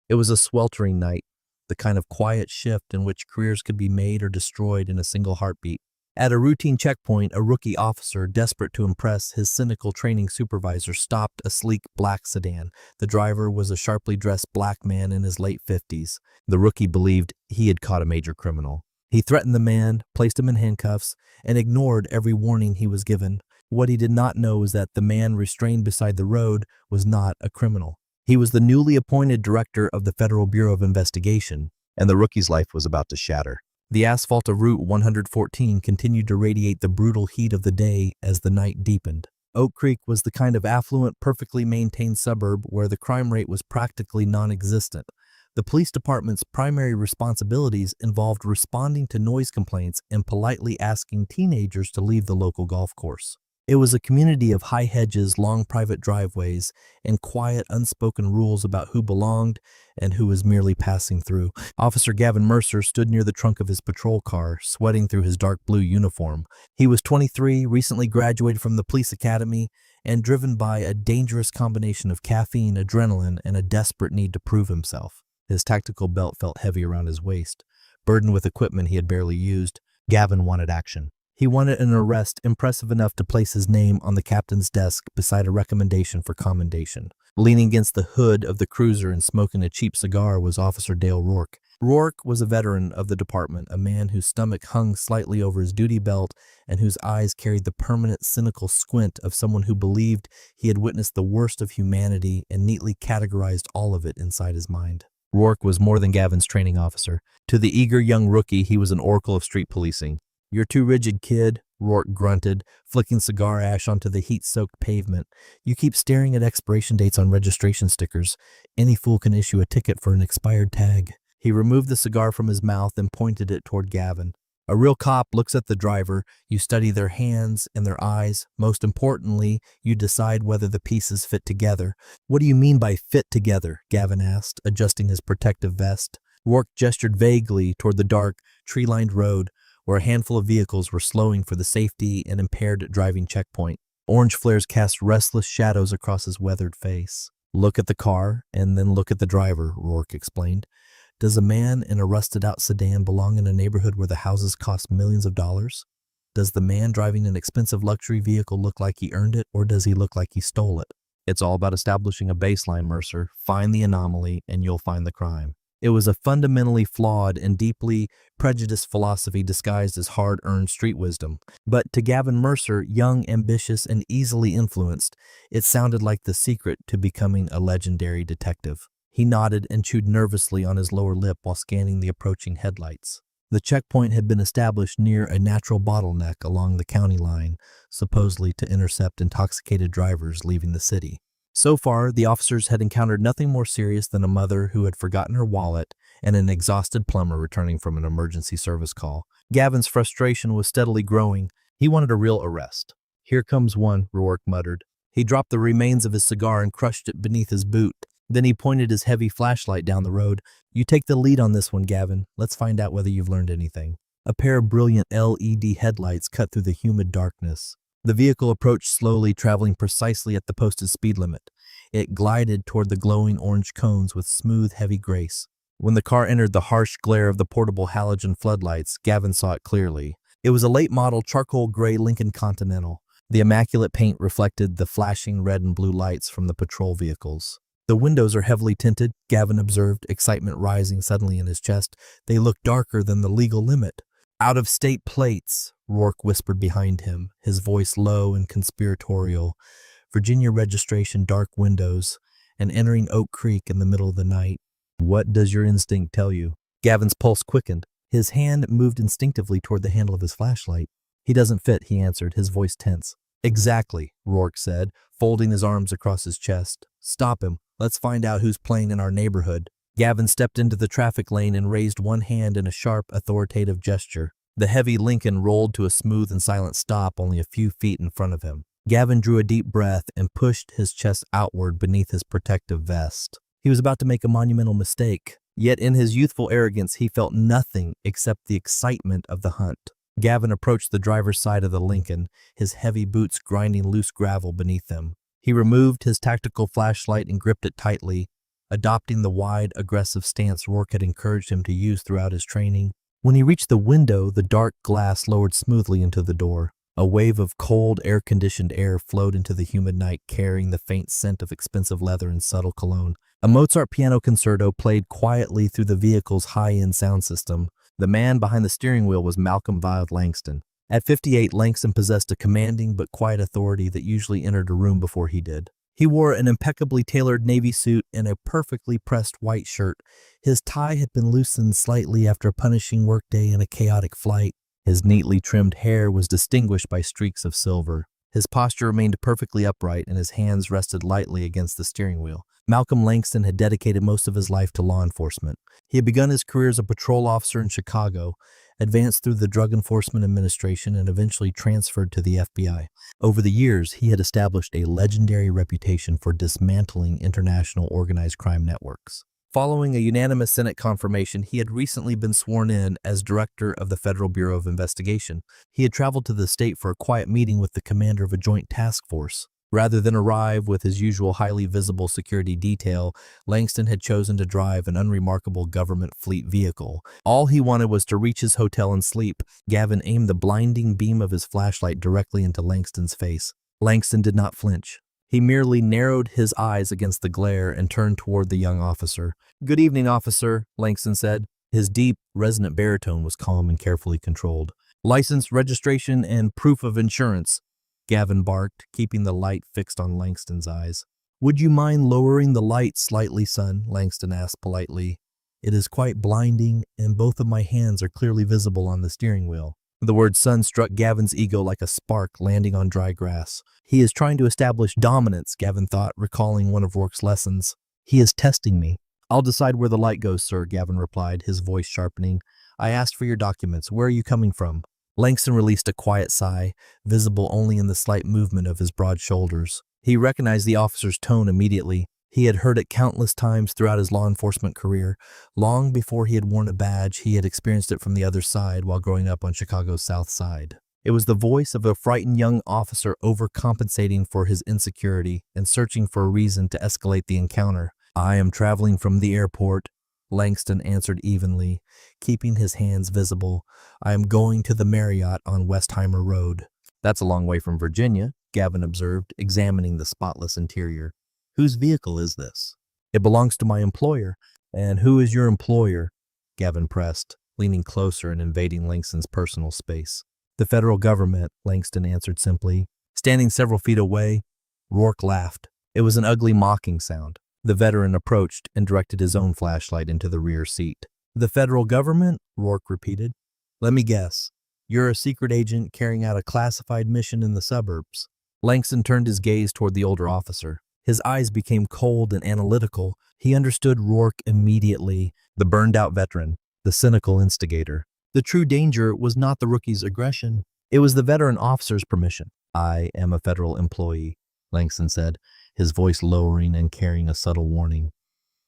It was a sweltering night, the kind of quiet shift in which careers could be made or destroyed in a single heartbeat. At a routine checkpoint, a rookie officer, desperate to impress his cynical training supervisor, stopped a sleek black sedan. The driver was a sharply dressed black man in his late 50s. The rookie believed he had caught a major criminal. He threatened the man, placed him in handcuffs, and ignored every warning he was given. What he did not know was that the man restrained beside the road was not a criminal. He was the newly appointed director of the Federal Bureau of Investigation, and the rookie's life was about to shatter. The asphalt of Route 114 continued to radiate the brutal heat of the day as the night deepened. Oak Creek was the kind of affluent, perfectly maintained suburb where the crime rate was practically non-existent. The police department's primary responsibilities involved responding to noise complaints and politely asking teenagers to leave the local golf course. It was a community of high hedges, long private driveways, and quiet, unspoken rules about who belonged and who was merely passing through. Officer Gavin Mercer stood near the trunk of his patrol car, sweating through his dark blue uniform. He was 23, recently graduated from the police academy, and driven by a dangerous combination of caffeine, adrenaline, and a desperate need to prove himself. His tactical belt felt heavy around his waist. Burdened with equipment he had barely used, Gavin wanted action. He wanted an arrest impressive enough to place his name on the captain's desk beside a recommendation for commendation. Leaning against the hood of the cruiser and smoking a cheap cigar was Officer Dale Rourke. Rourke was a veteran of the department, a man whose stomach hung slightly over his duty belt and whose eyes carried the permanent cynical squint of someone who believed he had witnessed the worst of humanity and neatly categorized all of it inside his mind. Rourke was more than Gavin's training officer. To the eager young rookie, he was an oracle of street policing. "You're too rigid, kid," Rourke grunted, flicking cigar ash onto the heat-soaked pavement. "You keep staring at expiration dates on registration stickers. Any fool can issue a ticket for an expired tag." He removed the cigar from his mouth and pointed it toward Gavin. "A real cop looks at the driver. You study their hands and their eyes. Most importantly, you decide whether the pieces fit together." "What do you mean by fit together?" Gavin asked, adjusting his protective vest. Rourke gestured vaguely toward the dark, tree-lined road, where a handful of vehicles were slowing for the safety and impaired driving checkpoint. Orange flares cast restless shadows across his weathered face. "Look at the car, and then look at the driver," Rourke explained. "Does a man in a rusted-out sedan belong in a neighborhood where the houses cost millions of dollars? Does the man driving an expensive luxury vehicle look like he earned it, or does he look like he stole it? It's all about establishing a baseline, Mercer. Find the anomaly, and you'll find the crime." It was a fundamentally flawed and deeply prejudiced philosophy disguised as hard-earned street wisdom. But to Gavin Mercer, young, ambitious, and easily influenced, it sounded like the secret to becoming a legendary detective. He nodded and chewed nervously on his lower lip while scanning the approaching headlights. The checkpoint had been established near a natural bottleneck along the county line, supposedly to intercept intoxicated drivers leaving the city. So far, the officers had encountered nothing more serious than a mother who had forgotten her wallet and an exhausted plumber returning from an emergency service call. Gavin's frustration was steadily growing. He wanted a real arrest. "Here comes one," Rourke muttered. He dropped the remains of his cigar and crushed it beneath his boot. Then he pointed his heavy flashlight down the road. "You take the lead on this one, Gavin. Let's find out whether you've learned anything." A pair of brilliant LED headlights cut through the humid darkness. The vehicle approached slowly, traveling precisely at the posted speed limit. It glided toward the glowing orange cones with smooth, heavy grace. When the car entered the harsh glare of the portable halogen floodlights, Gavin saw it clearly. It was a late-model charcoal gray Lincoln Continental. The immaculate paint reflected the flashing red and blue lights from the patrol vehicles. "The windows are heavily tinted," Gavin observed, excitement rising suddenly in his chest. "They look darker than the legal limit." "Out-of-state plates," Rourke whispered behind him, his voice low and conspiratorial. "Virginia registration, dark windows, and entering Oak Creek in the middle of the night." "What does your instinct tell you?" Gavin's pulse quickened. His hand moved instinctively toward the handle of his flashlight. "He doesn't fit," he answered, his voice tense. "Exactly," Rourke said, folding his arms across his chest. "Stop him. Let's find out who's playing in our neighborhood." Gavin stepped into the traffic lane and raised one hand in a sharp, authoritative gesture. The heavy Lincoln rolled to a smooth and silent stop only a few feet in front of him. Gavin drew a deep breath and pushed his chest outward beneath his protective vest. He was about to make a monumental mistake, yet in his youthful arrogance he felt nothing except the excitement of the hunt. Gavin approached the driver's side of the Lincoln, his heavy boots grinding loose gravel beneath them. He removed his tactical flashlight and gripped it tightly. adopting the wide, aggressive stance Rourke had encouraged him to use throughout his training. When he reached the window, the dark glass lowered smoothly into the door. A wave of cold, air-conditioned air flowed into the humid night, carrying the faint scent of expensive leather and subtle cologne. A Mozart piano concerto played quietly through the vehicle's high-end sound system. The man behind the steering wheel was Malcolm Vile Langston. At 58, Langston possessed a commanding but quiet authority that usually entered a room before he did. He wore an impeccably tailored navy suit and a perfectly pressed white shirt. His tie had been loosened slightly after a punishing workday and a chaotic flight. His neatly trimmed hair was distinguished by streaks of silver. His posture remained perfectly upright and his hands rested lightly against the steering wheel. Malcolm Langston had dedicated most of his life to law enforcement. He had begun his career as a patrol officer in Chicago, advanced through the Drug Enforcement Administration, and eventually transferred to the FBI. Over the years, he had established a legendary reputation for dismantling international organized crime networks. Following a unanimous Senate confirmation, he had recently been sworn in as director of the Federal Bureau of Investigation. He had traveled to the state for a quiet meeting with the commander of a joint task force. Rather than arrive with his usual highly visible security detail, Langston had chosen to drive an unremarkable government fleet vehicle. All he wanted was to reach his hotel and sleep. Gavin aimed the blinding beam of his flashlight directly into Langston's face. Langston did not flinch. He merely narrowed his eyes against the glare and turned toward the young officer. "Good evening, officer," Langston said. His deep, resonant baritone was calm and carefully controlled. "License, registration, and proof of insurance," Gavin barked, keeping the light fixed on Langston's eyes. "Would you mind lowering the light slightly, son?" Langston asked politely. "It is quite blinding, and both of my hands are clearly visible on the steering wheel." The word son struck Gavin's ego like a spark landing on dry grass. He is trying to establish dominance, Gavin thought, recalling one of Rourke's lessons. He is testing me. "I'll decide where the light goes, sir," Gavin replied, his voice sharpening. "I asked for your documents. Where are you coming from?" Langston released a quiet sigh, visible only in the slight movement of his broad shoulders. He recognized the officer's tone immediately. He had heard it countless times throughout his law enforcement career. Long before he had worn a badge, he had experienced it from the other side while growing up on Chicago's South Side. It was the voice of a frightened young officer overcompensating for his insecurity and searching for a reason to escalate the encounter. "I am traveling from the airport," Langston answered evenly, keeping his hands visible. "I am going to the Marriott on Westheimer Road." "That's a long way from Virginia," Gavin observed, examining the spotless interior. "Whose vehicle is this?" "It belongs to my employer." "And who is your employer?" Gavin pressed, leaning closer and invading Langston's personal space. "The federal government," Langston answered simply. Standing several feet away, Rourke laughed. It was an ugly, mocking sound. The veteran approached and directed his own flashlight into the rear seat. "The federal government?" Rourke repeated. "Let me guess. You're a secret agent carrying out a classified mission in the suburbs." Langston turned his gaze toward the older officer. His eyes became cold and analytical. He understood Rourke immediately, the burned-out veteran, the cynical instigator. The true danger was not the rookie's aggression. It was the veteran officer's permission. "I am a federal employee," Langston said, his voice lowering and carrying a subtle warning.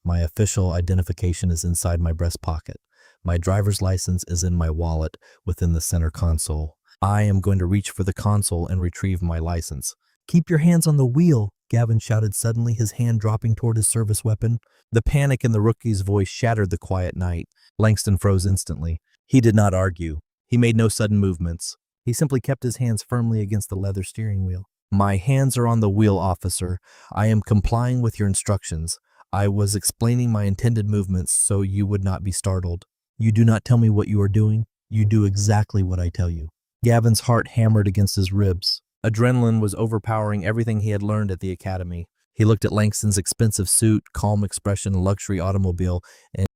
"My official identification is inside my breast pocket. My driver's license is in my wallet within the center console. I am going to reach for the console and retrieve my license." "Keep your hands on the wheel," Gavin shouted suddenly, his hand dropping toward his service weapon. The panic in the rookie's voice shattered the quiet night. Langston froze instantly. He did not argue. He made no sudden movements. He simply kept his hands firmly against the leather steering wheel. "My hands are on the wheel, officer. I am complying with your instructions. I was explaining my intended movements so you would not be startled. You do not tell me what you are doing. You do exactly what I tell you." Gavin's heart hammered against his ribs. Adrenaline was overpowering everything he had learned at the academy. He looked at Langston's expensive suit, calm expression, luxury automobile, and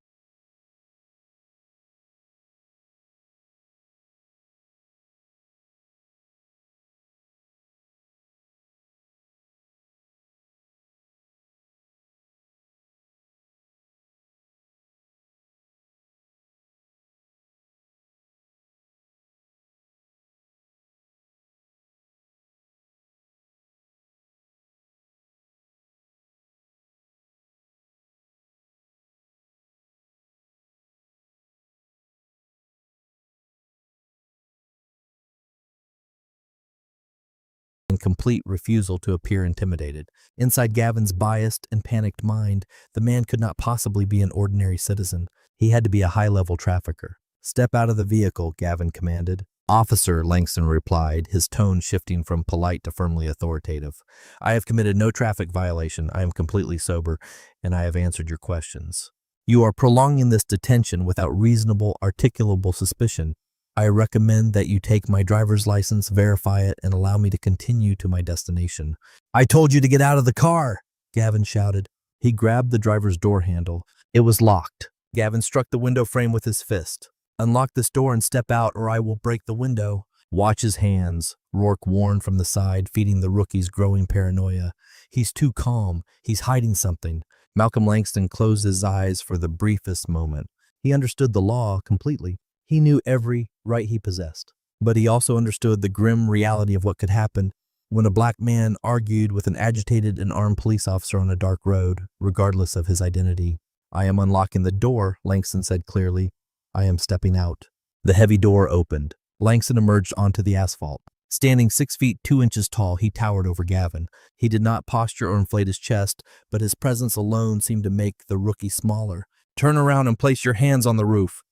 complete refusal to appear intimidated. Inside Gavin's biased and panicked mind, the man could not possibly be an ordinary citizen. He had to be a high-level trafficker. "Step out of the vehicle," Gavin commanded. "Officer," Langston replied, his tone shifting from polite to firmly authoritative. "I have committed no traffic violation. I am completely sober, and I have answered your questions. You are prolonging this detention without reasonable, articulable suspicion. I recommend that you take my driver's license, verify it, and allow me to continue to my destination." "I told you to get out of the car!" Gavin shouted. He grabbed the driver's door handle. It was locked. Gavin struck the window frame with his fist. "Unlock this door and step out, or I will break the window." "Watch his hands," Rourke warned from the side, feeding the rookie's growing paranoia. "He's too calm. He's hiding something." Malcolm Langston closed his eyes for the briefest moment. He understood the law completely. He knew every right he possessed. But he also understood the grim reality of what could happen when a black man argued with an agitated and armed police officer on a dark road, regardless of his identity. "I am unlocking the door," Langston said clearly. "I am stepping out." The heavy door opened. Langston emerged onto the asphalt. Standing 6 feet 2 inches tall, he towered over Gavin. He did not posture or inflate his chest, but his presence alone seemed to make the rookie smaller. "Turn around and place your hands on the roof,"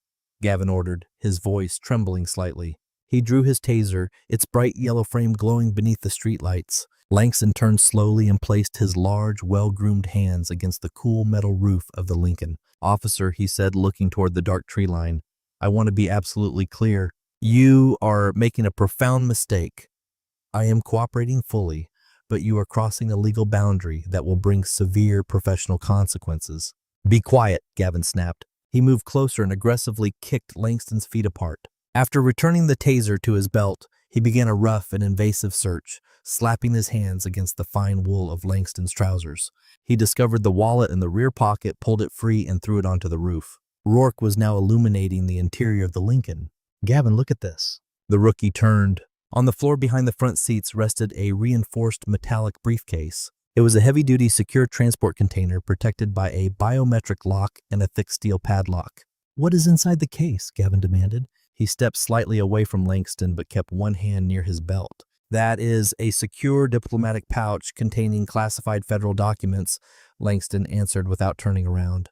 Gavin ordered, his voice trembling slightly. He drew his taser, its bright yellow frame glowing beneath the streetlights. Langston turned slowly and placed his large, well-groomed hands against the cool metal roof of the Lincoln. "Officer," he said, looking toward the dark tree line, "I want to be absolutely clear. You are making a profound mistake. I am cooperating fully, but you are crossing a legal boundary that will bring severe professional consequences." "Be quiet," Gavin snapped. He moved closer and aggressively kicked Langston's feet apart. After returning the taser to his belt, he began a rough and invasive search, slapping his hands against the fine wool of Langston's trousers. He discovered the wallet in the rear pocket, pulled it free, and threw it onto the roof. Rourke was now illuminating the interior of the Lincoln. "Gavin, look at this." The rookie turned. On the floor behind the front seats rested a reinforced metallic briefcase. It was a heavy-duty secure transport container protected by a biometric lock and a thick steel padlock. "What is inside the case?" Gavin demanded. He stepped slightly away from Langston but kept one hand near his belt. "That is a secure diplomatic pouch containing classified federal documents," Langston answered without turning around.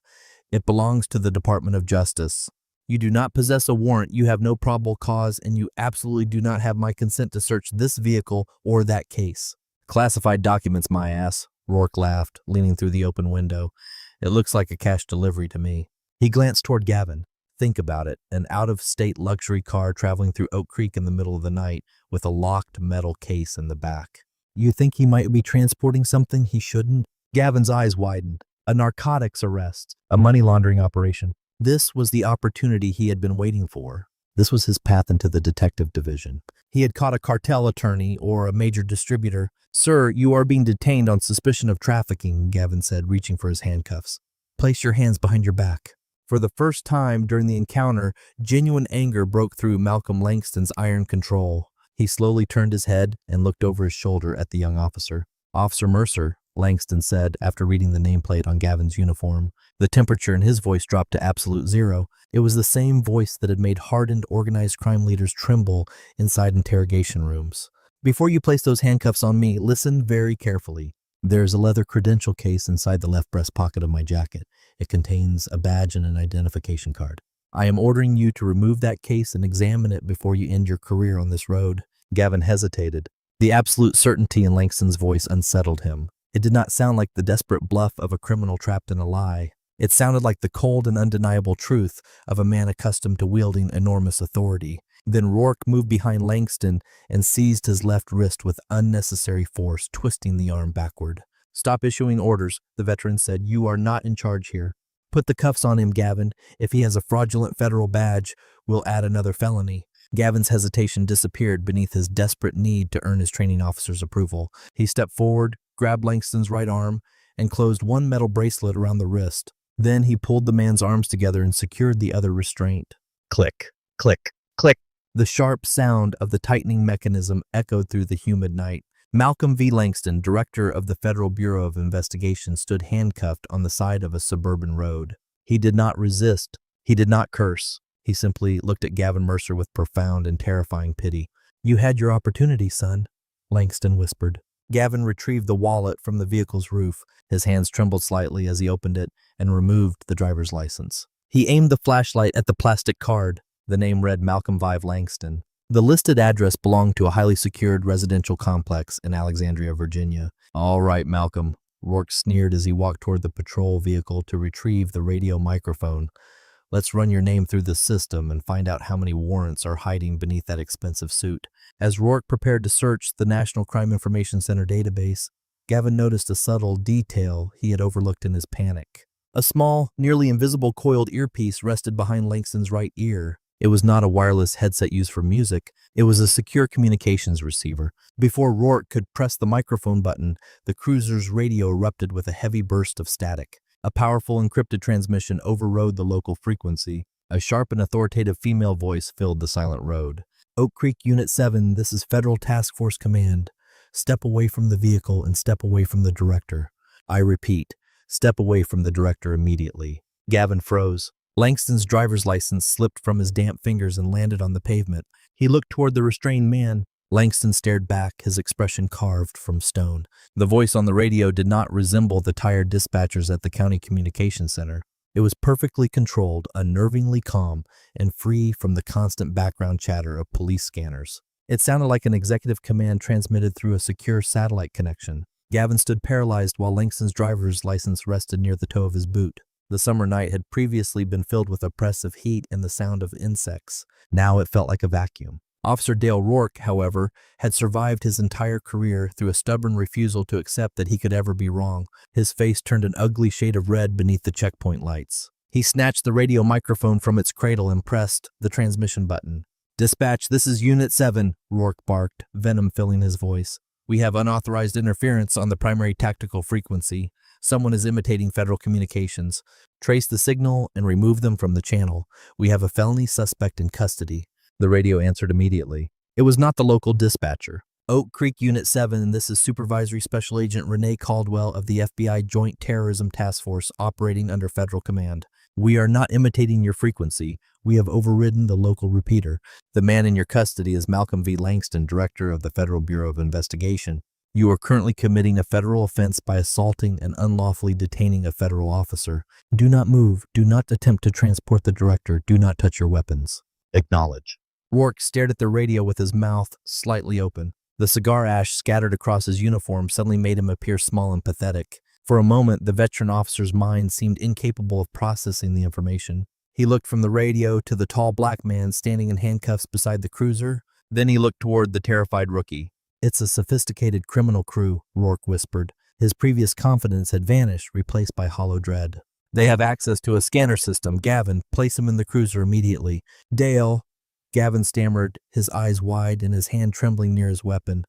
"It belongs to the Department of Justice. You do not possess a warrant, you have no probable cause, and you absolutely do not have my consent to search this vehicle or that case." "Classified documents, my ass," Rourke laughed, leaning through the open window. "It looks like a cash delivery to me." He glanced toward Gavin. Think about it, an out-of-state luxury car traveling through Oak Creek in the middle of the night with a locked metal case in the back. "You think he might be transporting something he shouldn't?" Gavin's eyes widened. A narcotics arrest, a money laundering operation. This was the opportunity he had been waiting for. This was his path into the detective division. He had caught a cartel attorney or a major distributor. "Sir, you are being detained on suspicion of trafficking," Gavin said, reaching for his handcuffs. "Place your hands behind your back." For the first time during the encounter, genuine anger broke through Malcolm Langston's iron control. He slowly turned his head and looked over his shoulder at the young officer. "Officer Mercer," Langston said after reading the nameplate on Gavin's uniform. The temperature in his voice dropped to absolute zero. It was the same voice that had made hardened organized crime leaders tremble inside interrogation rooms. "Before you place those handcuffs on me, listen very carefully. There is a leather credential case inside the left breast pocket of my jacket. It contains a badge and an identification card. I am ordering you to remove that case and examine it before you end your career on this road." Gavin hesitated. The absolute certainty in Langston's voice unsettled him. It did not sound like the desperate bluff of a criminal trapped in a lie. It sounded like the cold and undeniable truth of a man accustomed to wielding enormous authority. Then Rourke moved behind Langston and seized his left wrist with unnecessary force, twisting the arm backward. "Stop issuing orders," the veteran said. "You are not in charge here. Put the cuffs on him, Gavin. If he has a fraudulent federal badge, we'll add another felony." Gavin's hesitation disappeared beneath his desperate need to earn his training officer's approval. He stepped forward, grabbed Langston's right arm, and closed one metal bracelet around the wrist. Then he pulled the man's arms together and secured the other restraint. Click, click, click. The sharp sound of the tightening mechanism echoed through the humid night. Malcolm V. Langston, director of the Federal Bureau of Investigation, stood handcuffed on the side of a suburban road. He did not resist. He did not curse. He simply looked at Gavin Mercer with profound and terrifying pity. "You had your opportunity, son. Langston whispered. Gavin retrieved the wallet from the vehicle's roof. His hands trembled slightly as he opened it and removed the driver's license. He aimed the flashlight at the plastic card. The name read Malcolm Vive Langston. The listed address belonged to a highly secured residential complex in Alexandria, Virginia. All right, Malcolm, Rourke sneered as he walked toward the patrol vehicle to retrieve the radio microphone. Let's run your name through the system and find out how many warrants are hiding beneath that expensive suit. As Rourke prepared to search the National Crime Information Center database, Gavin noticed a subtle detail he had overlooked in his panic. A small, nearly invisible coiled earpiece rested behind Langston's right ear. It was not a wireless headset used for music. It was a secure communications receiver. Before Rourke could press the microphone button, the cruiser's radio erupted with a heavy burst of static. A powerful encrypted transmission overrode the local frequency. A sharp and authoritative female voice filled the silent road. Oak Creek Unit 7, this is Federal Task Force Command. Step away from the vehicle and step away from the director. I repeat, step away from the director immediately. Gavin froze. Langston's driver's license slipped from his damp fingers and landed on the pavement. He looked toward the restrained man. Langston stared back, his expression carved from stone. The voice on the radio did not resemble the tired dispatchers at the county communications center. It was perfectly controlled, unnervingly calm, and free from the constant background chatter of police scanners. It sounded like an executive command transmitted through a secure satellite connection. Gavin stood paralyzed while Langston's driver's license rested near the toe of his boot. The summer night had previously been filled with oppressive heat and the sound of insects. Now it felt like a vacuum. Officer Dale Rourke, however, had survived his entire career through a stubborn refusal to accept that he could ever be wrong. His face turned an ugly shade of red beneath the checkpoint lights. He snatched the radio microphone from its cradle and pressed the transmission button. "Dispatch, this is Unit 7, Rourke barked, venom filling his voice. "We have unauthorized interference on the primary tactical frequency. Someone is imitating federal communications. Trace the signal and remove them from the channel. We have a felony suspect in custody." The radio answered immediately. It was not the local dispatcher. "Oak Creek Unit 7, this is Supervisory Special Agent Renee Caldwell of the FBI Joint Terrorism Task Force operating under federal command. We are not imitating your frequency. We have overridden the local repeater. The man in your custody is Malcolm V. Langston, Director of the Federal Bureau of Investigation. You are currently committing a federal offense by assaulting and unlawfully detaining a federal officer. Do not move. Do not attempt to transport the director. Do not touch your weapons. Acknowledge." Rourke stared at the radio with his mouth slightly open. The cigar ash scattered across his uniform suddenly made him appear small and pathetic. For a moment, the veteran officer's mind seemed incapable of processing the information. He looked from the radio to the tall black man standing in handcuffs beside the cruiser. Then he looked toward the terrified rookie. "It's a sophisticated criminal crew," Rourke whispered. His previous confidence had vanished, replaced by hollow dread. "They have access to a scanner system. Gavin, place him in the cruiser immediately." "Dale," Gavin stammered, his eyes wide and his hand trembling near his weapon.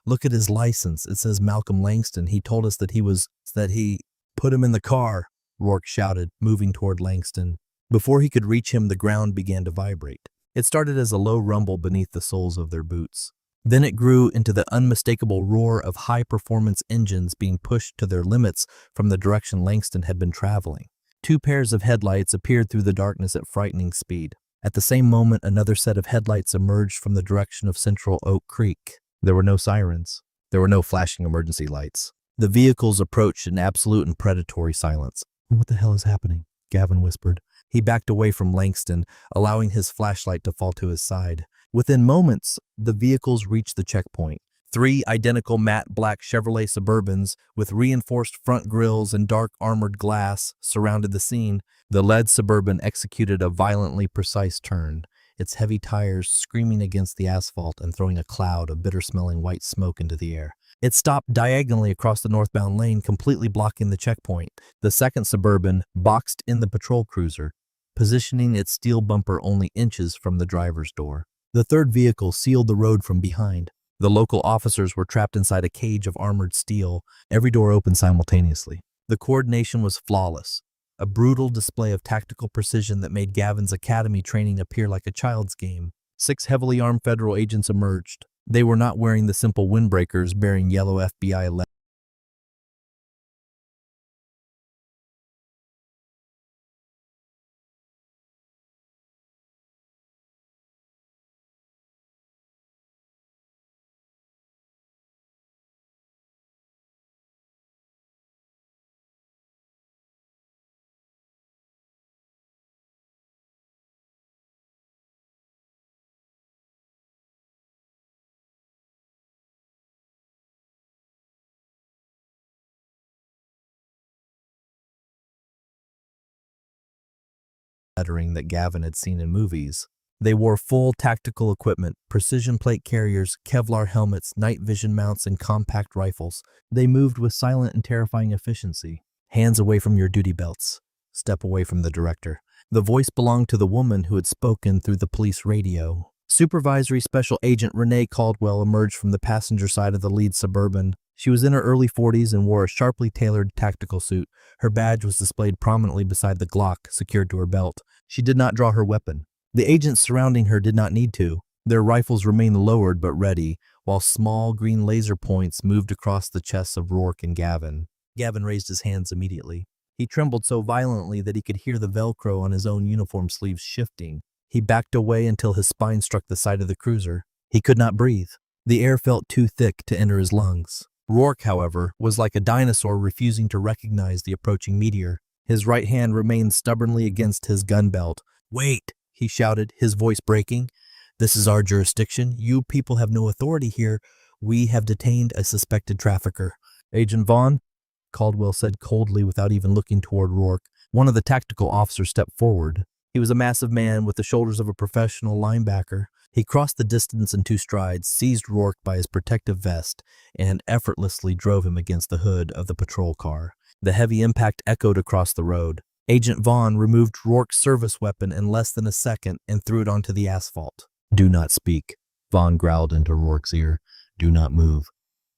"Look at his license. It says Malcolm Langston. He told us that he put him in the car," Rourke shouted, moving toward Langston. Before he could reach him, the ground began to vibrate. It started as a low rumble beneath the soles of their boots. Then it grew into the unmistakable roar of high-performance engines being pushed to their limits from the direction Langston had been traveling. Two pairs of headlights appeared through the darkness at frightening speed. At the same moment, another set of headlights emerged from the direction of Central Oak Creek. There were no sirens. There were no flashing emergency lights. The vehicles approached in absolute and predatory silence. "What the hell is happening?" Gavin whispered. He backed away from Langston, allowing his flashlight to fall to his side. Within moments, the vehicles reached the checkpoint. Three identical matte black Chevrolet Suburbans with reinforced front grills and dark armored glass surrounded the scene. The lead Suburban executed a violently precise turn, its heavy tires screaming against the asphalt and throwing a cloud of bitter-smelling white smoke into the air. It stopped diagonally across the northbound lane, completely blocking the checkpoint. The second Suburban boxed in the patrol cruiser, positioning its steel bumper only inches from the driver's door. The third vehicle sealed the road from behind. The local officers were trapped inside a cage of armored steel. Every door opened simultaneously. The coordination was flawless, a brutal display of tactical precision that made Gavin's academy training appear like a child's game. 6 heavily armed federal agents emerged. They were not wearing the simple windbreakers bearing yellow FBI lettering that Gavin had seen in movies. They wore full tactical equipment, precision plate carriers, Kevlar helmets, night vision mounts, and compact rifles. They moved with silent and terrifying efficiency. Hands away from your duty belts. Step away from the director. The voice belonged to the woman who had spoken through the police radio. Supervisory Special Agent Renee Caldwell emerged from the passenger side of the lead Suburban. She was in her early 40s and wore a sharply tailored tactical suit. Her badge was displayed prominently beside the Glock, secured to her belt. She did not draw her weapon. The agents surrounding her did not need to. Their rifles remained lowered but ready, while small green laser points moved across the chests of Rourke and Gavin. Gavin raised his hands immediately. He trembled so violently that he could hear the Velcro on his own uniform sleeves shifting. He backed away until his spine struck the side of the cruiser. He could not breathe. The air felt too thick to enter his lungs. Rourke, however, was like a dinosaur refusing to recognize the approaching meteor. His right hand remained stubbornly against his gun belt. "Wait!" he shouted, his voice breaking. "This is our jurisdiction. You people have no authority here. We have detained a suspected trafficker." "Agent Vaughn?" Caldwell said coldly without even looking toward Rourke. One of the tactical officers stepped forward. He was a massive man with the shoulders of a professional linebacker. He crossed the distance in 2 strides, seized Rourke by his protective vest, and effortlessly drove him against the hood of the patrol car. The heavy impact echoed across the road. Agent Vaughn removed Rourke's service weapon in less than a second and threw it onto the asphalt. "Do not speak," Vaughn growled into Rourke's ear. "Do not move.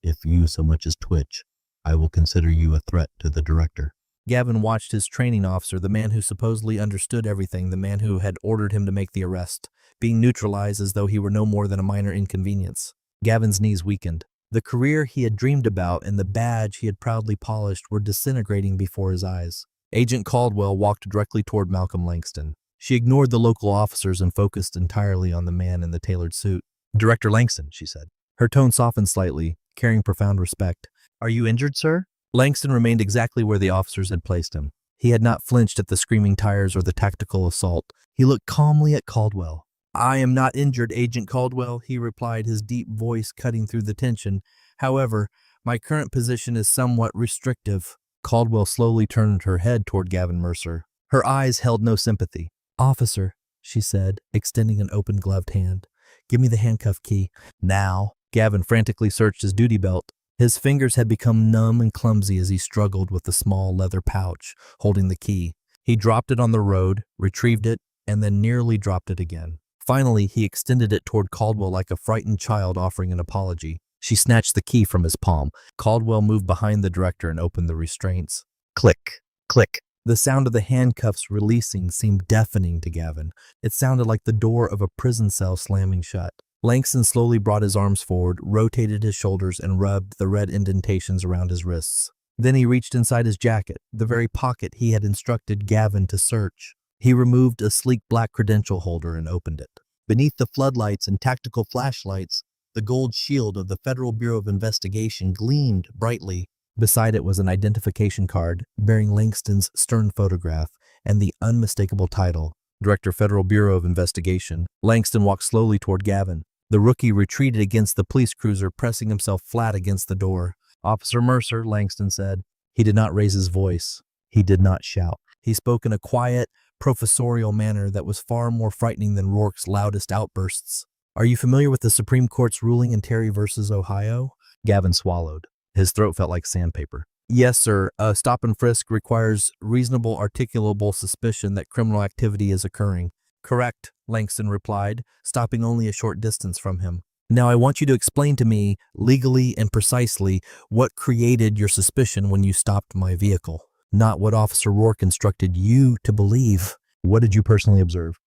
If you so much as twitch, I will consider you a threat to the director." Gavin watched his training officer, the man who supposedly understood everything, the man who had ordered him to make the arrest, being neutralized as though he were no more than a minor inconvenience. Gavin's knees weakened. The career he had dreamed about and the badge he had proudly polished were disintegrating before his eyes. Agent Caldwell walked directly toward Malcolm Langston. She ignored the local officers and focused entirely on the man in the tailored suit. "Director Langston," she said. Her tone softened slightly, carrying profound respect. "Are you injured, sir?" Langston remained exactly where the officers had placed him. He had not flinched at the screaming tires or the tactical assault. He looked calmly at Caldwell. "I am not injured, Agent Caldwell," he replied, his deep voice cutting through the tension. "However, my current position is somewhat restrictive." Caldwell slowly turned her head toward Gavin Mercer. Her eyes held no sympathy. "Officer," she said, extending an open gloved hand. "Give me the handcuff key." "Now." Gavin frantically searched his duty belt. His fingers had become numb and clumsy as he struggled with the small leather pouch holding the key. He dropped it on the road, retrieved it, and then nearly dropped it again. Finally, he extended it toward Caldwell like a frightened child offering an apology. She snatched the key from his palm. Caldwell moved behind the director and opened the restraints. Click, click. The sound of the handcuffs releasing seemed deafening to Gavin. It sounded like the door of a prison cell slamming shut. Langston slowly brought his arms forward, rotated his shoulders, and rubbed the red indentations around his wrists. Then he reached inside his jacket, the very pocket he had instructed Gavin to search. He removed a sleek black credential holder and opened it. Beneath the floodlights and tactical flashlights, the gold shield of the Federal Bureau of Investigation gleamed brightly. Beside it was an identification card bearing Langston's stern photograph and the unmistakable title, Director, Federal Bureau of Investigation. Langston walked slowly toward Gavin. The rookie retreated against the police cruiser, pressing himself flat against the door. "Officer Mercer," Langston said. He did not raise his voice. He did not shout. He spoke in a quiet, professorial manner that was far more frightening than Rourke's loudest outbursts. "Are you familiar with the Supreme Court's ruling in Terry versus Ohio?" Gavin swallowed. His throat felt like sandpaper. "Yes, sir. A stop and frisk requires reasonable articulable suspicion that criminal activity is occurring." "Correct," Langston replied, stopping only a short distance from him. "Now I want you to explain to me, legally and precisely, what created your suspicion when you stopped my vehicle. Not what Officer Rourke instructed you to believe." "What did you personally observe?"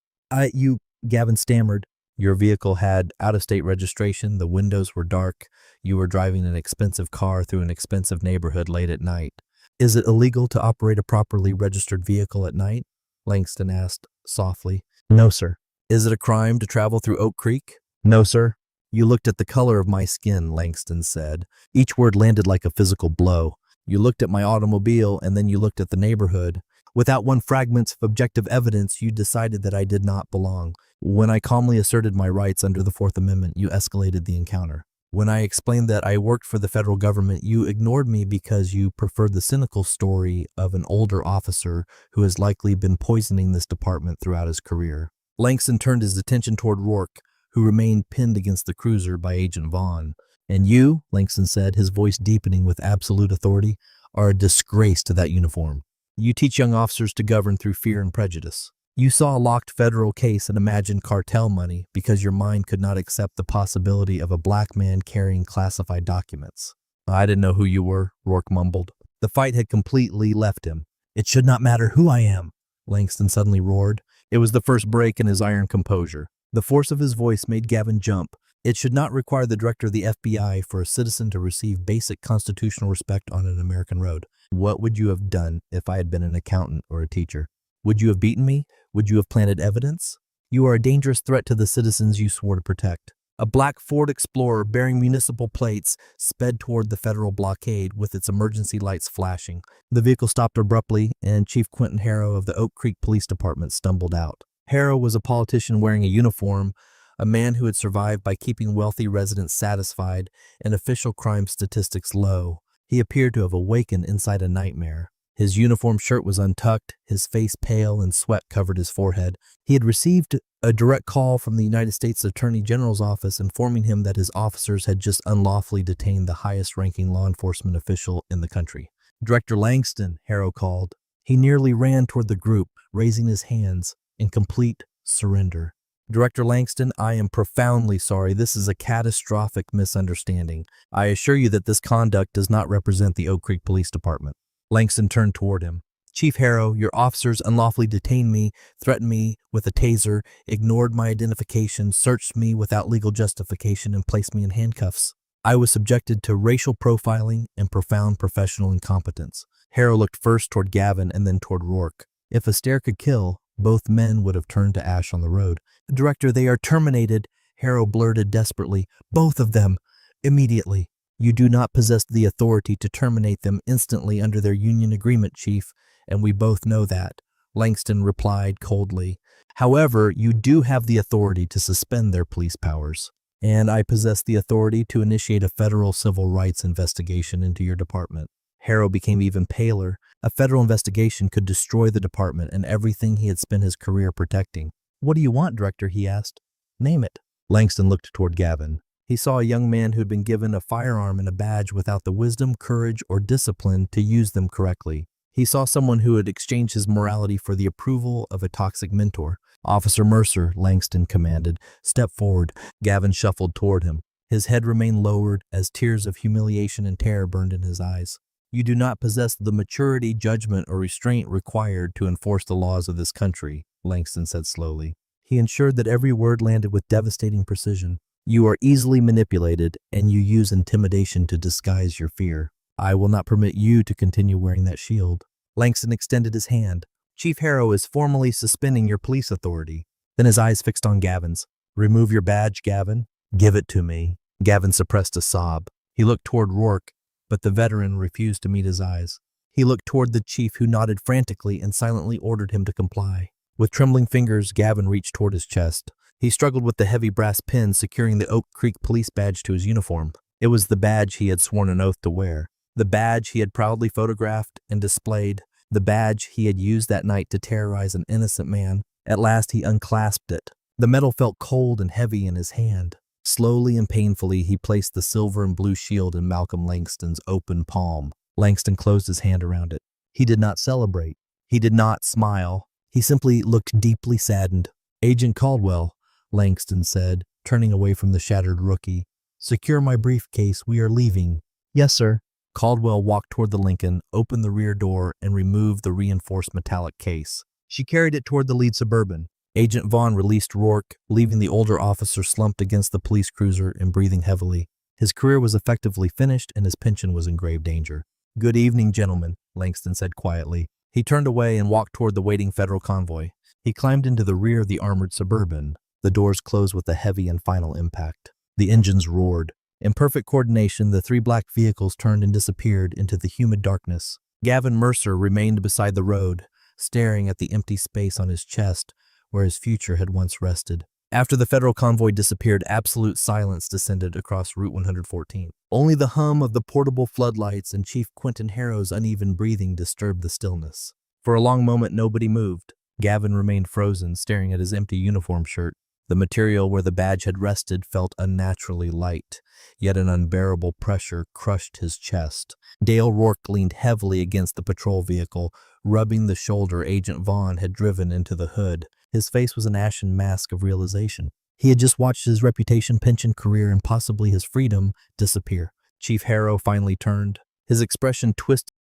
Gavin stammered. "Your vehicle had out-of-state registration, the windows were dark, you were driving an expensive car through an expensive neighborhood late at night." "Is it illegal to operate a properly registered vehicle at night?" Langston asked softly. "No, sir." "Is it a crime to travel through Oak Creek?" "No, sir." "You looked at the color of my skin," Langston said. Each word landed like a physical blow. "You looked at my automobile, and then you looked at the neighborhood. Without one fragment of objective evidence, you decided that I did not belong. When I calmly asserted my rights under the Fourth Amendment, you escalated the encounter." When I explained that I worked for the federal government, you ignored me because you preferred the cynical story of an older officer who has likely been poisoning this department throughout his career. Langston turned his attention toward Rourke, who remained pinned against the cruiser by Agent Vaughn. And you, Langston said, his voice deepening with absolute authority, are a disgrace to that uniform. You teach young officers to govern through fear and prejudice. You saw a locked federal case and imagined cartel money because your mind could not accept the possibility of a black man carrying classified documents. I didn't know who you were, Rourke mumbled. The fight had completely left him. It should not matter who I am, Langston suddenly roared. It was the first break in his iron composure. The force of his voice made Gavin jump. It should not require the director of the FBI for a citizen to receive basic constitutional respect on an American road. What would you have done if I had been an accountant or a teacher? Would you have beaten me? Would you have planted evidence? You are a dangerous threat to the citizens you swore to protect. A black Ford Explorer bearing municipal plates sped toward the federal blockade with its emergency lights flashing. The vehicle stopped abruptly, and Chief Quentin Harrow of the Oak Creek Police Department stumbled out. Harrow was a politician wearing a uniform, a man who had survived by keeping wealthy residents satisfied and official crime statistics low. He appeared to have awakened inside a nightmare. His uniform shirt was untucked, his face pale, and sweat covered his forehead. He had received a direct call from the United States Attorney General's office informing him that his officers had just unlawfully detained the highest-ranking law enforcement official in the country. Director Langston, Harrow called. He nearly ran toward the group, raising his hands in complete surrender. Director Langston, I am profoundly sorry. This is a catastrophic misunderstanding. I assure you that this conduct does not represent the Oak Creek Police Department. Langston turned toward him. Chief Harrow, your officers unlawfully detained me, threatened me with a taser, ignored my identification, searched me without legal justification, and placed me in handcuffs. I was subjected to racial profiling and profound professional incompetence. Harrow looked first toward Gavin and then toward Rourke. If a stare could kill, both men would have turned to ash on the road. Director, they are terminated, Harrow blurted desperately. Both of them, immediately. You do not possess the authority to terminate them instantly under their union agreement, Chief, and we both know that, Langston replied coldly. However, you do have the authority to suspend their police powers, and I possess the authority to initiate a federal civil rights investigation into your department. Harrow became even paler. A federal investigation could destroy the department and everything he had spent his career protecting. What do you want, Director? He asked. Name it. Langston looked toward Gavin. He saw a young man who had been given a firearm and a badge without the wisdom, courage, or discipline to use them correctly. He saw someone who had exchanged his morality for the approval of a toxic mentor. Officer Mercer, Langston commanded. Step forward. Gavin shuffled toward him. His head remained lowered as tears of humiliation and terror burned in his eyes. You do not possess the maturity, judgment, or restraint required to enforce the laws of this country, Langston said slowly. He ensured that every word landed with devastating precision. You are easily manipulated, and you use intimidation to disguise your fear. I will not permit you to continue wearing that shield. Langston extended his hand. Chief Harrow is formally suspending your police authority. Then his eyes fixed on Gavin's. Remove your badge, Gavin. Give it to me. Gavin suppressed a sob. He looked toward Rourke, but the veteran refused to meet his eyes. He looked toward the chief, who nodded frantically and silently ordered him to comply. With trembling fingers, Gavin reached toward his chest. He struggled with the heavy brass pin securing the Oak Creek police badge to his uniform. It was the badge he had sworn an oath to wear. The badge he had proudly photographed and displayed. The badge he had used that night to terrorize an innocent man. At last he unclasped it. The metal felt cold and heavy in his hand. Slowly and painfully he placed the silver and blue shield in Malcolm Langston's open palm. Langston closed his hand around it. He did not celebrate. He did not smile. He simply looked deeply saddened. Agent Caldwell, Langston said, turning away from the shattered rookie. Secure my briefcase. We are leaving. Yes, sir. Caldwell walked toward the Lincoln, opened the rear door, and removed the reinforced metallic case. She carried it toward the lead Suburban. Agent Vaughn released Rourke, leaving the older officer slumped against the police cruiser and breathing heavily. His career was effectively finished, and his pension was in grave danger. Good evening, gentlemen, Langston said quietly. He turned away and walked toward the waiting federal convoy. He climbed into the rear of the armored Suburban. The doors closed with a heavy and final impact. The engines roared. In perfect coordination, the three black vehicles turned and disappeared into the humid darkness. Gavin Mercer remained beside the road, staring at the empty space on his chest where his future had once rested. After the federal convoy disappeared, absolute silence descended across Route 114. Only the hum of the portable floodlights and Chief Quentin Harrow's uneven breathing disturbed the stillness. For a long moment, nobody moved. Gavin remained frozen, staring at his empty uniform shirt. The material where the badge had rested felt unnaturally light, yet an unbearable pressure crushed his chest. Dale Rourke leaned heavily against the patrol vehicle, rubbing the shoulder Agent Vaughn had driven into the hood. His face was an ashen mask of realization. He had just watched his reputation, pension, career, and possibly his freedom disappear. Chief Harrow finally turned. His expression twisted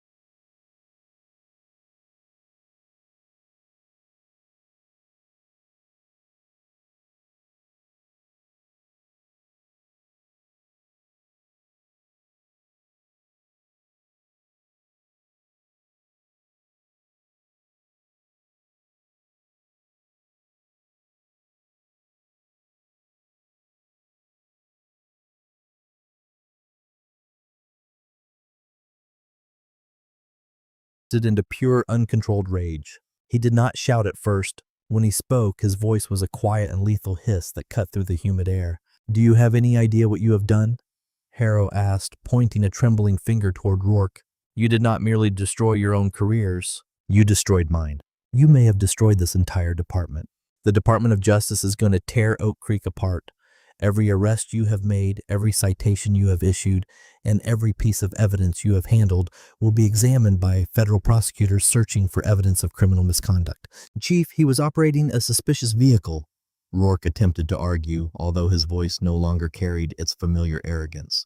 into pure, uncontrolled rage. He did not shout at first. When he spoke, his voice was a quiet and lethal hiss that cut through the humid air. "Do you have any idea what you have done?" Harrow asked, pointing a trembling finger toward Rourke. "You did not merely destroy your own careers. You destroyed mine. You may have destroyed this entire department. The Department of Justice is going to tear Oak Creek apart. Every arrest you have made, every citation you have issued, and every piece of evidence you have handled will be examined by federal prosecutors searching for evidence of criminal misconduct." "Chief, he was operating a suspicious vehicle," Rourke attempted to argue, although his voice no longer carried its familiar arrogance.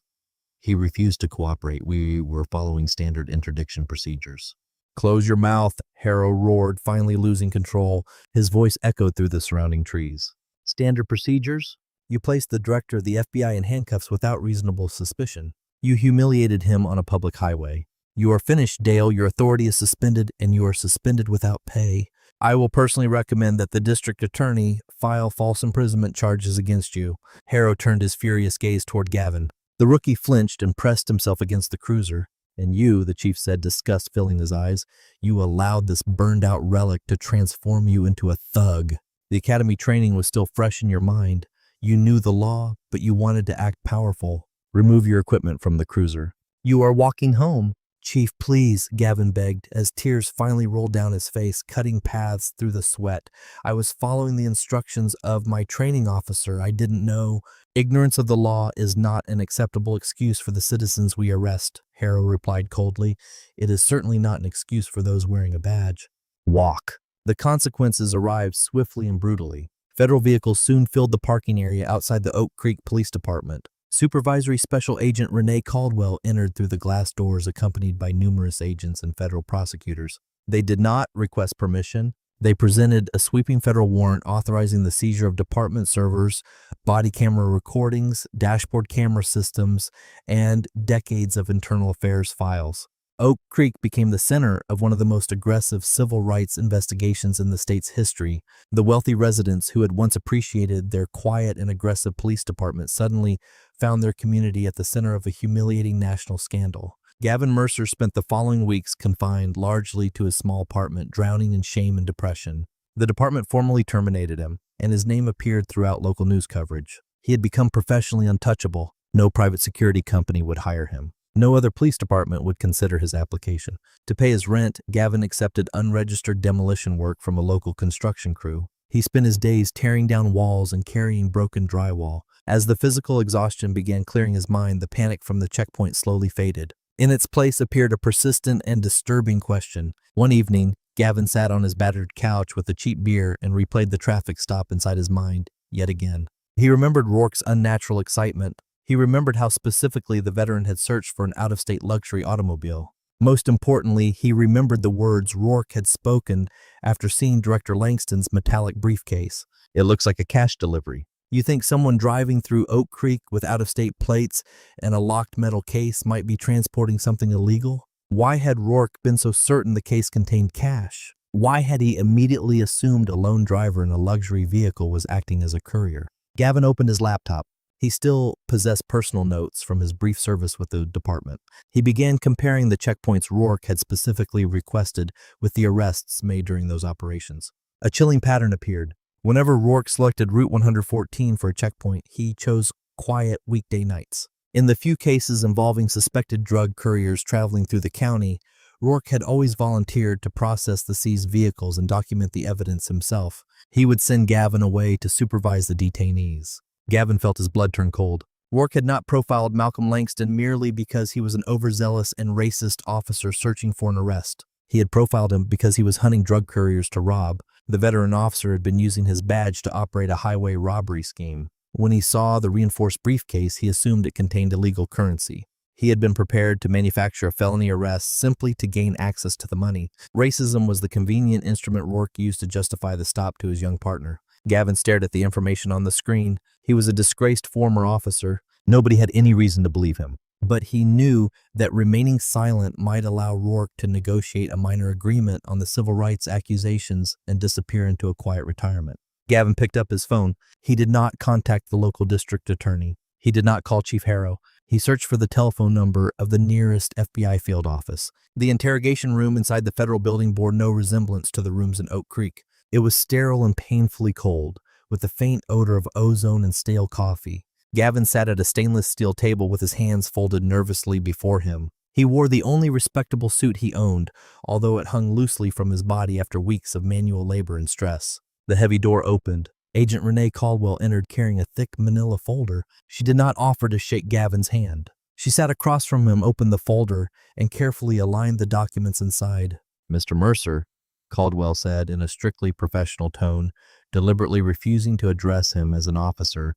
"He refused to cooperate. We were following standard interdiction procedures." "Close your mouth," Harrow roared, finally losing control. His voice echoed through the surrounding trees. "Standard procedures? You placed the director of the FBI in handcuffs without reasonable suspicion. You humiliated him on a public highway. You are finished, Dale. Your authority is suspended, and you are suspended without pay. I will personally recommend that the district attorney file false imprisonment charges against you." Harrow turned his furious gaze toward Gavin. The rookie flinched and pressed himself against the cruiser. "And you," the chief said, disgust filling his eyes, "you allowed this burned-out relic to transform you into a thug. The academy training was still fresh in your mind. You knew the law, but you wanted to act powerful. Remove your equipment from the cruiser." "You are walking home." "Chief, please," Gavin begged, as tears finally rolled down his face, cutting paths through the sweat. "I was following the instructions of my training officer. I didn't know." "Ignorance of the law is not an acceptable excuse for the citizens we arrest," Harrow replied coldly. "It is certainly not an excuse for those wearing a badge. Walk." The consequences arrived swiftly and brutally. Federal vehicles soon filled the parking area outside the Oak Creek Police Department. Supervisory Special Agent Renee Caldwell entered through the glass doors accompanied by numerous agents and federal prosecutors. They did not request permission. They presented a sweeping federal warrant authorizing the seizure of department servers, body camera recordings, dashboard camera systems, and decades of internal affairs files. Oak Creek became the center of one of the most aggressive civil rights investigations in the state's history. The wealthy residents who had once appreciated their quiet and aggressive police department suddenly found their community at the center of a humiliating national scandal. Gavin Mercer spent the following weeks confined largely to his small apartment, drowning in shame and depression. The department formally terminated him, and his name appeared throughout local news coverage. He had become professionally untouchable. No private security company would hire him. No other police department would consider his application. To pay his rent, Gavin accepted unregistered demolition work from a local construction crew. He spent his days tearing down walls and carrying broken drywall. As the physical exhaustion began clearing his mind, the panic from the checkpoint slowly faded. In its place appeared a persistent and disturbing question. One evening, Gavin sat on his battered couch with a cheap beer and replayed the traffic stop inside his mind yet again. He remembered Rourke's unnatural excitement. He remembered how specifically the veteran had searched for an out-of-state luxury automobile. Most importantly, he remembered the words Rourke had spoken after seeing Director Langston's metallic briefcase. "It looks like a cash delivery." You think someone driving through Oak Creek with out-of-state plates and a locked metal case might be transporting something illegal? Why had Rourke been so certain the case contained cash? Why had he immediately assumed a lone driver in a luxury vehicle was acting as a courier? Gavin opened his laptop. He still possessed personal notes from his brief service with the department. He began comparing the checkpoints Rourke had specifically requested with the arrests made during those operations. A chilling pattern appeared. Whenever Rourke selected Route 114 for a checkpoint, he chose quiet weekday nights. In the few cases involving suspected drug couriers traveling through the county, Rourke had always volunteered to process the seized vehicles and document the evidence himself. He would send Gavin away to supervise the detainees. Gavin felt his blood turn cold. Rourke had not profiled Malcolm Langston merely because he was an overzealous and racist officer searching for an arrest. He had profiled him because he was hunting drug couriers to rob. The veteran officer had been using his badge to operate a highway robbery scheme. When he saw the reinforced briefcase, he assumed it contained illegal currency. He had been prepared to manufacture a felony arrest simply to gain access to the money. Racism was the convenient instrument Rourke used to justify the stop to his young partner. Gavin stared at the information on the screen. He was a disgraced former officer. Nobody had any reason to believe him. But he knew that remaining silent might allow Rourke to negotiate a minor agreement on the civil rights accusations and disappear into a quiet retirement. Gavin picked up his phone. He did not contact the local district attorney. He did not call Chief Harrow. He searched for the telephone number of the nearest FBI field office. The interrogation room inside the federal building bore no resemblance to the rooms in Oak Creek. It was sterile and painfully cold, with a faint odor of ozone and stale coffee. Gavin sat at a stainless steel table with his hands folded nervously before him. He wore the only respectable suit he owned, although it hung loosely from his body after weeks of manual labor and stress. The heavy door opened. Agent Renee Caldwell entered carrying a thick manila folder. She did not offer to shake Gavin's hand. She sat across from him, opened the folder, and carefully aligned the documents inside. "Mr. Mercer," Caldwell said in a strictly professional tone, deliberately refusing to address him as an officer,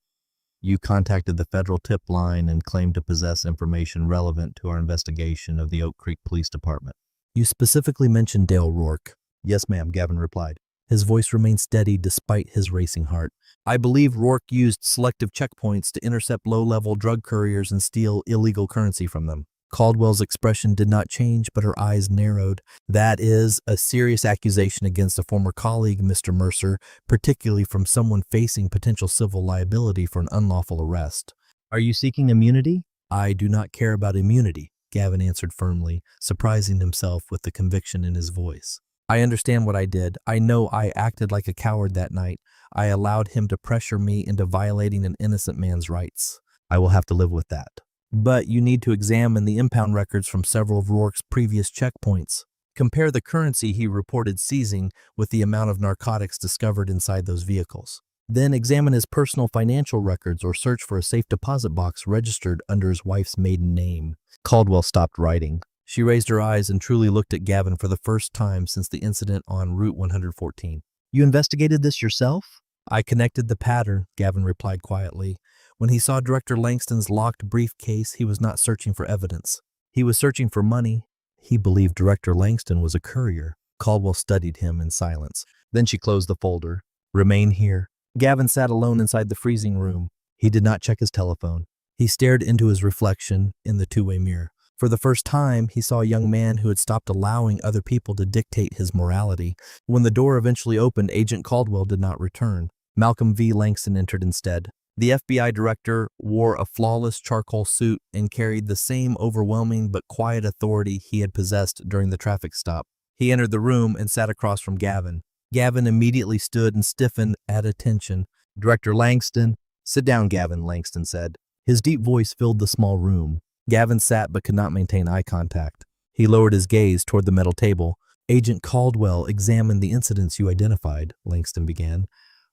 "you contacted the federal tip line and claimed to possess information relevant to our investigation of the Oak Creek Police Department. You specifically mentioned Dale Rourke." "Yes, ma'am," Gavin replied. His voice remained steady despite his racing heart. "I believe Rourke used selective checkpoints to intercept low-level drug couriers and steal illegal currency from them." Caldwell's expression did not change, but her eyes narrowed. "That is a serious accusation against a former colleague, Mr. Mercer, particularly from someone facing potential civil liability for an unlawful arrest. Are you seeking immunity?" "I do not care about immunity," Gavin answered firmly, surprising himself with the conviction in his voice. "I understand what I did. I know I acted like a coward that night. I allowed him to pressure me into violating an innocent man's rights. I will have to live with that. But you need to examine the impound records from several of Rourke's previous checkpoints. Compare the currency he reported seizing with the amount of narcotics discovered inside those vehicles. Then examine his personal financial records or search for a safe deposit box registered under his wife's maiden name." Caldwell stopped writing. She raised her eyes and truly looked at Gavin for the first time since the incident on Route 114. "You investigated this yourself?" "I connected the pattern," Gavin replied quietly. When he saw Director Langston's locked briefcase, he was not searching for evidence. He was searching for money. He believed Director Langston was a courier. Caldwell studied him in silence. Then she closed the folder. "Remain here." Gavin sat alone inside the freezing room. He did not check his telephone. He stared into his reflection in the two-way mirror. For the first time, he saw a young man who had stopped allowing other people to dictate his morality. When the door eventually opened, Agent Caldwell did not return. Malcolm V. Langston entered instead. The FBI director wore a flawless charcoal suit and carried the same overwhelming but quiet authority he had possessed during the traffic stop. He entered the room and sat across from Gavin. Gavin immediately stood and stiffened at attention. "Director Langston." "Sit down, Gavin," Langston said. His deep voice filled the small room. Gavin sat but could not maintain eye contact. He lowered his gaze toward the metal table. "Agent Caldwell examined the incidents you identified," Langston began,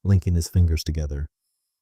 linking his fingers together.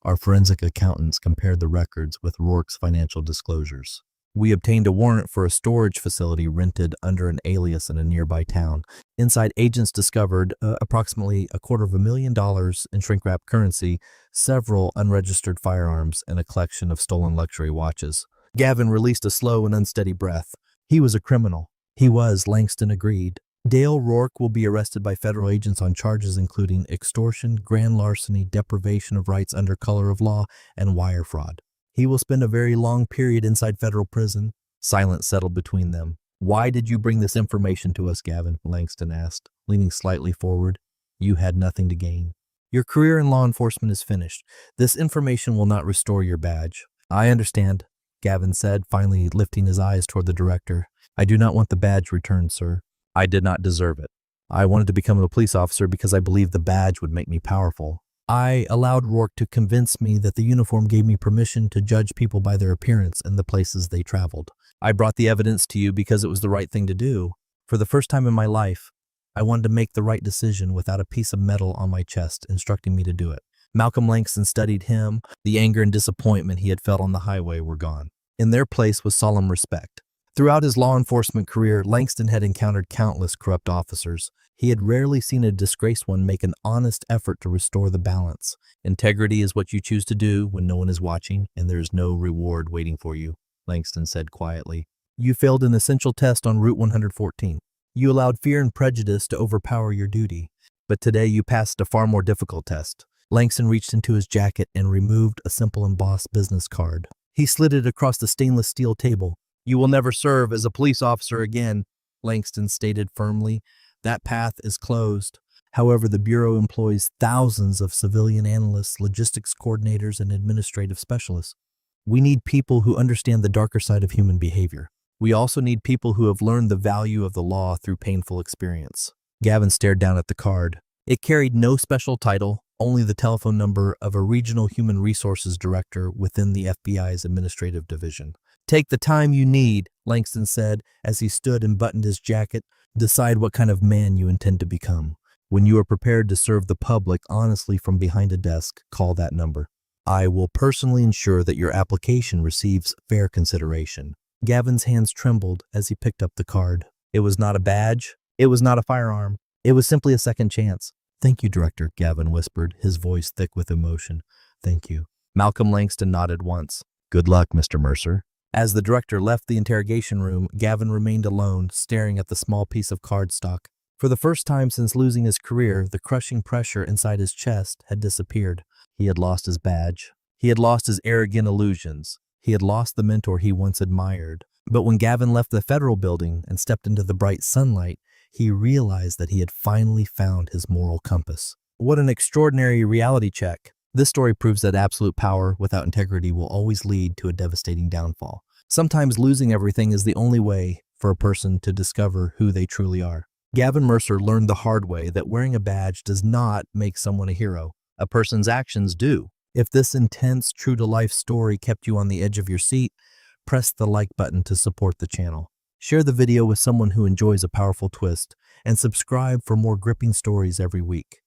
"Our forensic accountants compared the records with Rourke's financial disclosures. We obtained a warrant for a storage facility rented under an alias in a nearby town. Inside, agents discovered approximately $250,000 in shrink-wrap currency, several unregistered firearms, and a collection of stolen luxury watches." Gavin released a slow and unsteady breath. He was a criminal. He was, Langston agreed. "Dale Rourke will be arrested by federal agents on charges including extortion, grand larceny, deprivation of rights under color of law, and wire fraud. He will spend a very long period inside federal prison." Silence settled between them. "Why did you bring this information to us, Gavin?" Langston asked, leaning slightly forward. "You had nothing to gain. Your career in law enforcement is finished. This information will not restore your badge." "I understand," Gavin said, finally lifting his eyes toward the director. "I do not want the badge returned, sir. I did not deserve it. I wanted to become a police officer because I believed the badge would make me powerful. I allowed Rourke to convince me that the uniform gave me permission to judge people by their appearance and the places they traveled. I brought the evidence to you because it was the right thing to do. For the first time in my life, I wanted to make the right decision without a piece of metal on my chest instructing me to do it. Malcolm Langston studied him. The anger and disappointment he had felt on the highway were gone. In their place was solemn respect. Throughout his law enforcement career, Langston had encountered countless corrupt officers. He had rarely seen a disgraced one make an honest effort to restore the balance. Integrity is what you choose to do when no one is watching and there is no reward waiting for you, Langston said quietly. You failed an essential test on Route 114. You allowed fear and prejudice to overpower your duty. But today you passed a far more difficult test. Langston reached into his jacket and removed a simple embossed business card. He slid it across the stainless steel table. You will never serve as a police officer again, Langston stated firmly. That path is closed. However, the Bureau employs thousands of civilian analysts, logistics coordinators, and administrative specialists. We need people who understand the darker side of human behavior. We also need people who have learned the value of the law through painful experience. Gavin stared down at the card. It carried no special title, only the telephone number of a regional human resources director within the FBI's administrative division. Take the time you need, Langston said as he stood and buttoned his jacket. Decide what kind of man you intend to become. When you are prepared to serve the public honestly from behind a desk, call that number. I will personally ensure that your application receives fair consideration. Gavin's hands trembled as he picked up the card. It was not a badge. It was not a firearm. It was simply a second chance. Thank you, Director, Gavin whispered, his voice thick with emotion. Thank you. Malcolm Langston nodded once. Good luck, Mr. Mercer. As the director left the interrogation room, Gavin remained alone, staring at the small piece of cardstock. For the first time since losing his career, the crushing pressure inside his chest had disappeared. He had lost his badge. He had lost his arrogant illusions. He had lost the mentor he once admired. But when Gavin left the federal building and stepped into the bright sunlight, he realized that he had finally found his moral compass. What an extraordinary reality check. This story proves that absolute power without integrity will always lead to a devastating downfall. Sometimes losing everything is the only way for a person to discover who they truly are. Gavin Mercer learned the hard way that wearing a badge does not make someone a hero. A person's actions do. If this intense, true-to-life story kept you on the edge of your seat, press the like button to support the channel. Share the video with someone who enjoys a powerful twist, and subscribe for more gripping stories every week.